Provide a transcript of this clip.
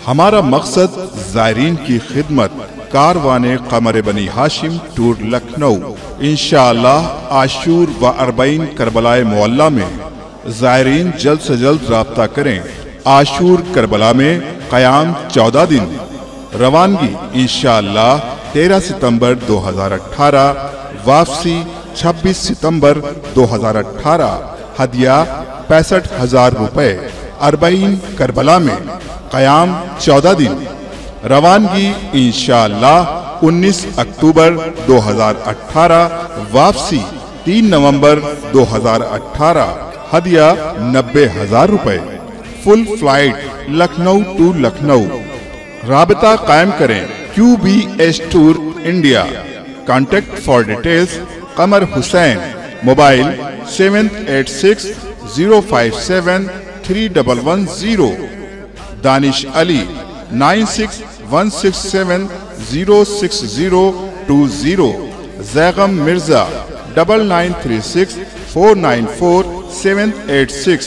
हमारा मकसद ज़ायरीन की खिदमत। कारवाने कमर बनी हाशिम टूर लखनऊ इंशाअल्लाह आशूर व अरबईन करबलाए मुअल्ला में। ज़ायरीन जल्द से जल्द राब्ता करें। आशूर करबला में क़याम 14 दिन। रवानगी इंशाअल्लाह 13 सितंबर 2018, वापसी 26 सितंबर 2018। हदिया 65,000 रुपए। अरबईन करबला में क़याम 14 दिन। रवानगी इंशाअल्लाह 19 अक्टूबर 2018, वापसी 3 नवंबर 2018। हदिया 90,000 रुपए। Full flight Lucknow to Lucknow. राबता कायम करें QBS tour India. Contact for details Qamar Hussain, mobile 786 057 3110। Danish Ali 96 167 06020। Zaigham Mirza 9936 494 786।